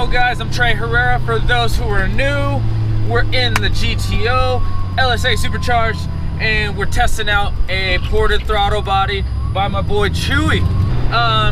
channel, guys. I'm Trey Herrera. For those who are new, we're in the GTO LSA Supercharged, and we're testing out a ported throttle body by my boy CHUY.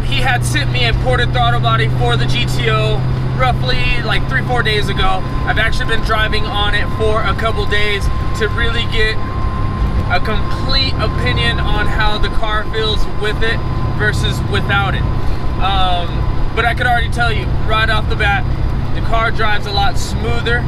He had sent me a ported throttle body for the GTO roughly like 3-4 days ago. I've actually been driving on it for a couple days to really get a complete opinion on how the car feels with it versus without it. But I could already tell you right off the bat, the car drives a lot smoother.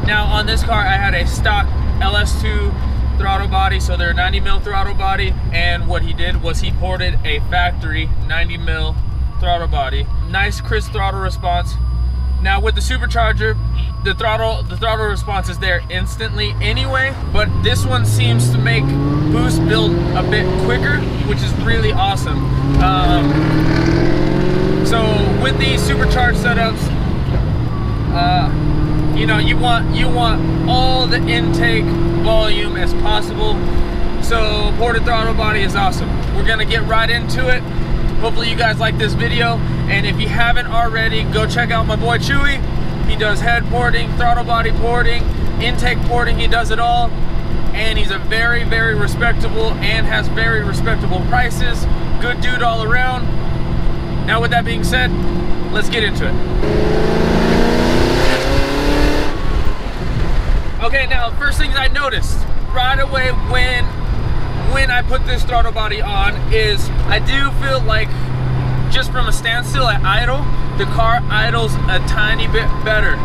Now on this car, I had a stock LS2 throttle body, so they're 90mm throttle body, and what he did was he ported a factory 90mm throttle body. Nice crisp throttle response. Now with the supercharger, the throttle response is there instantly anyway, but this one seems to make boost build a bit quicker, which is really awesome. So with these supercharged setups, you know, you want all the intake volume as possible. So ported throttle body is awesome. We're gonna get right into it. Hopefully you guys like this video, and if you haven't already, go check out my boy CHUY. He does head porting, throttle body porting, intake porting, he does it all. And he's a very, very respectable and has very respectable prices. Good dude all around. Now with that being said, let's get into it. Okay, now first things I noticed right away when I put this throttle body on is I do feel like just from a standstill at idle, the car idles a tiny bit better,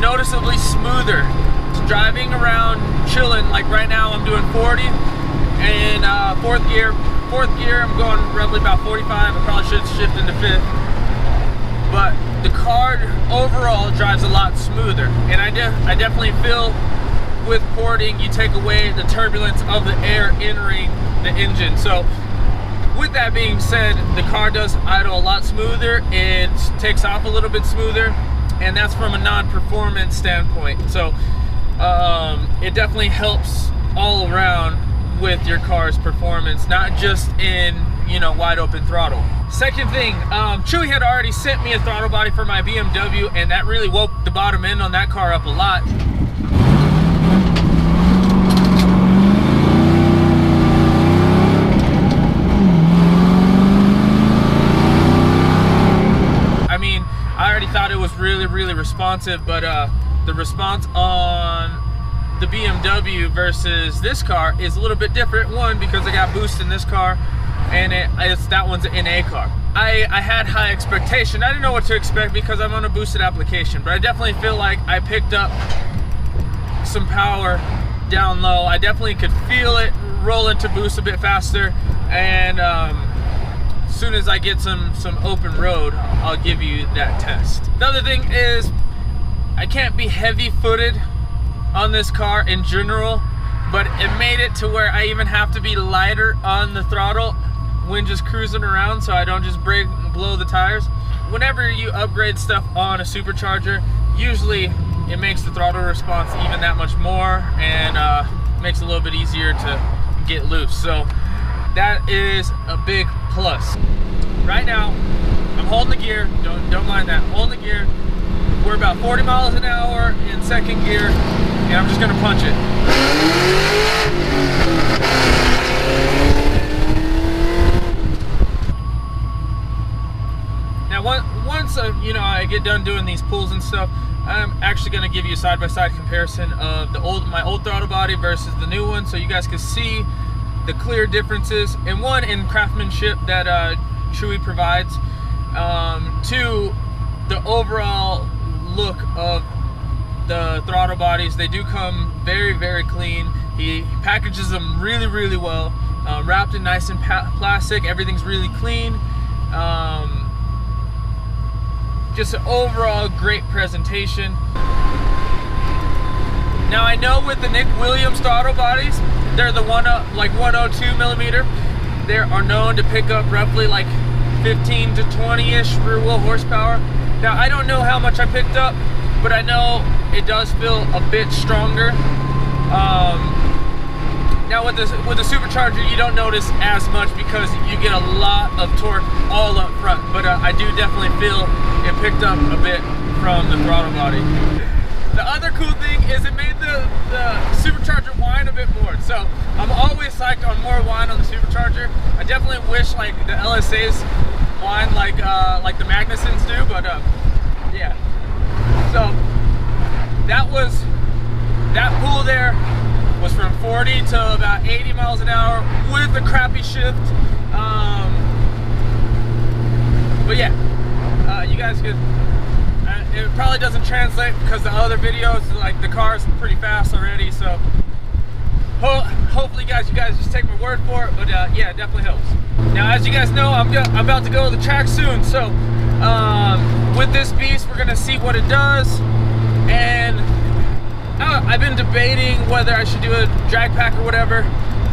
noticeably smoother. It's driving around chilling, like right now I'm doing 40 and fourth gear I'm going roughly about 45. I probably should shift into fifth, but the car overall drives a lot smoother, and I definitely feel with porting you take away the turbulence of the air entering the engine. So with that being said, the car does idle a lot smoother. It takes off a little bit smoother, and that's from a non-performance standpoint. So it definitely helps all around with your car's performance, not just in, you know, wide open throttle. Second thing, CHUY had already sent me a throttle body for my BMW, and that really woke the bottom end on that car up a lot. I mean, I already thought it was really, really responsive, but the response on the BMW versus this car is a little bit different. One, because I got boost in this car, and that one's an NA car. I had high expectation. I didn't know what to expect because I'm on a boosted application, but I definitely feel like I picked up some power down low. I definitely could feel it roll into boost a bit faster, and as soon as I get some open road, I'll give you that test. The other thing is I can't be heavy-footed on this car in general, but it made it to where I even have to be lighter on the throttle when just cruising around, so I don't just break and blow the tires. Whenever you upgrade stuff on a supercharger, usually it makes the throttle response even that much more, and makes it a little bit easier to get loose. So that is a big plus. Right now, I'm holding the gear. Don't mind that. Holding the gear. We're about 40 miles an hour in second gear, and I'm just gonna punch it. Now, once you know, I get done doing these pulls and stuff, I'm actually gonna give you a side-by-side comparison of my old throttle body versus the new one, so you guys can see the clear differences. And one, in craftsmanship that CHUY provides. Two, the overall look of the throttle bodies. They do come very, very clean. He packages them really, really well, wrapped in nice and plastic. Everything's really clean. Just an overall great presentation. Now I know with the Nick Williams throttle bodies, they're the 102mm. They are known to pick up roughly like 15 to 20-ish rear wheel horsepower. Now I don't know how much I picked up, but I know it does feel a bit stronger. Now Now with the supercharger, you don't notice as much because you get a lot of torque all up front. But I do definitely feel it picked up a bit from the throttle body. The other cool thing is it made the supercharger whine a bit more. So I'm always psyched on more whine on the supercharger. I definitely wish like the LSAs whine like the Magnusons do, but yeah. So that pull there was from 40 to about 80 miles an hour with a crappy shift. But yeah, you guys could. It probably doesn't translate because the other videos, like the car's pretty fast already. So hopefully, you guys just take my word for it. But yeah, it definitely helps. Now, as you guys know, I'm about to go to the track soon. So with this beast, we're gonna see what it does. And I've been debating whether I should do a drag pack or whatever,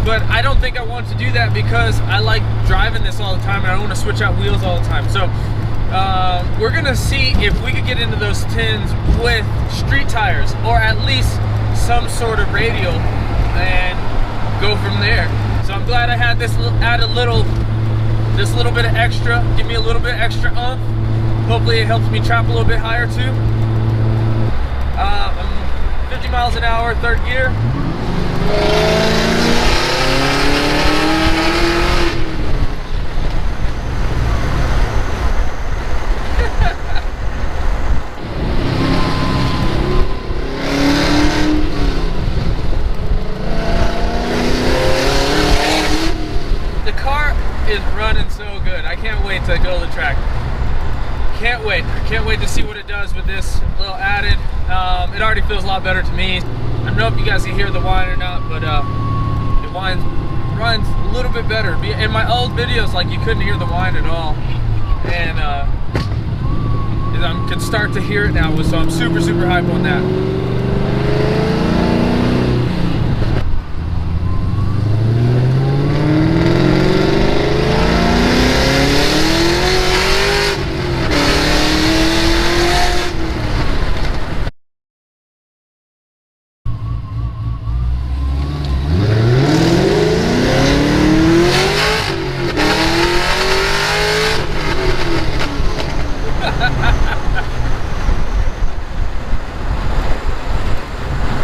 but I don't think I want to do that because I like driving this all the time and I don't want to switch out wheels all the time. So we're gonna see if we could get into those tins with street tires or at least some sort of radial and go from there. So I'm glad I had this little bit of extra, give me a little bit extra oomph. Hopefully it helps me trap a little bit higher too. 50 miles an hour, third gear. The car is running so good. I can't wait to go to the track. Can't wait. Can't wait to see what it does with this little added. It already feels a lot better to me. I don't know if you guys can hear the whine or not, but it runs a little bit better. In my old videos, like you couldn't hear the whine at all, and I can start to hear it now. So I'm super hype on that.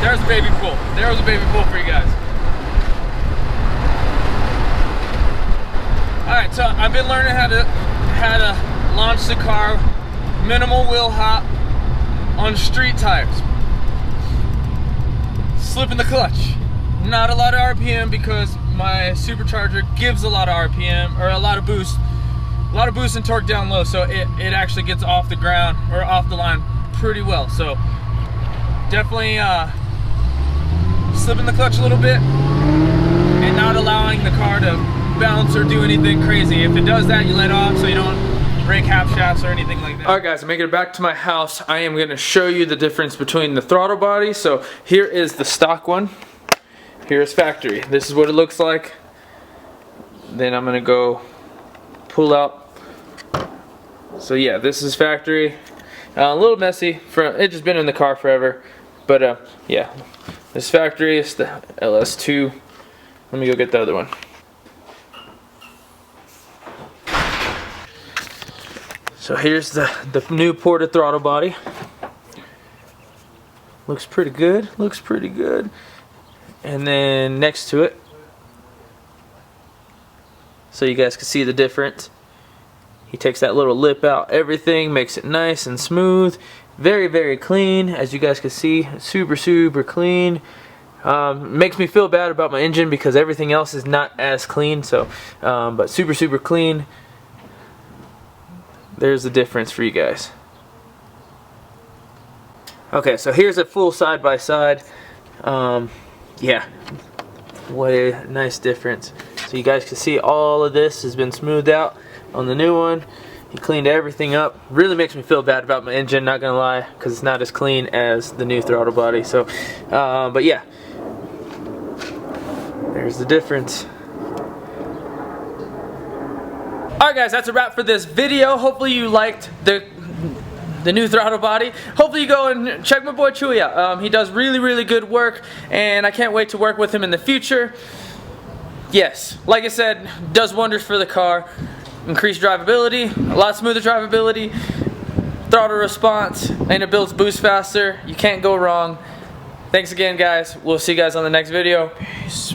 There's a baby pull. There was a baby pull for you guys. Alright, so I've been learning how to launch the car, minimal wheel hop on street tires. Slipping the clutch. Not a lot of RPM because my supercharger gives a lot of RPM or a lot of boost. A lot of boost and torque down low, so it actually gets off the ground or off the line pretty well. So definitely slipping the clutch a little bit and not allowing the car to bounce or do anything crazy. If it does that, you let off so you don't break half shafts or anything like that. Alright guys, I'm making it back to my house. I am going to show you the difference between the throttle body. So here is the stock one. Here's factory. This is what it looks like. Then I'm going to go pull out. So yeah, this is factory. A little messy. It's just been in the car forever. But yeah, this factory is the LS2. Let me go get the other one. So here's the new ported throttle body. Looks pretty good. Looks pretty good. And then next to it, so you guys can see the difference. He takes that little lip out, everything, makes it nice and smooth. Very clean, as you guys can see. Super clean. Makes me feel bad about my engine because everything else is not as clean. So, but super clean. There's the difference for you guys. Okay, so here's a full side by side. Yeah, what a nice difference. So you guys can see all of this has been smoothed out on the new one. He cleaned everything up. Really makes me feel bad about my engine, not gonna lie, because it's not as clean as the new throttle body. So, but yeah, there's the difference. Alright guys, that's a wrap for this video. Hopefully you liked the new throttle body. Hopefully you go and check my boy CHUY out. He does really good work, and I can't wait to work with him in the future. yes, like I said, does wonders for the car. Increased drivability, a lot smoother drivability, throttle response, and it builds boost faster. You can't go wrong. Thanks again, guys. We'll see you guys on the next video. Peace.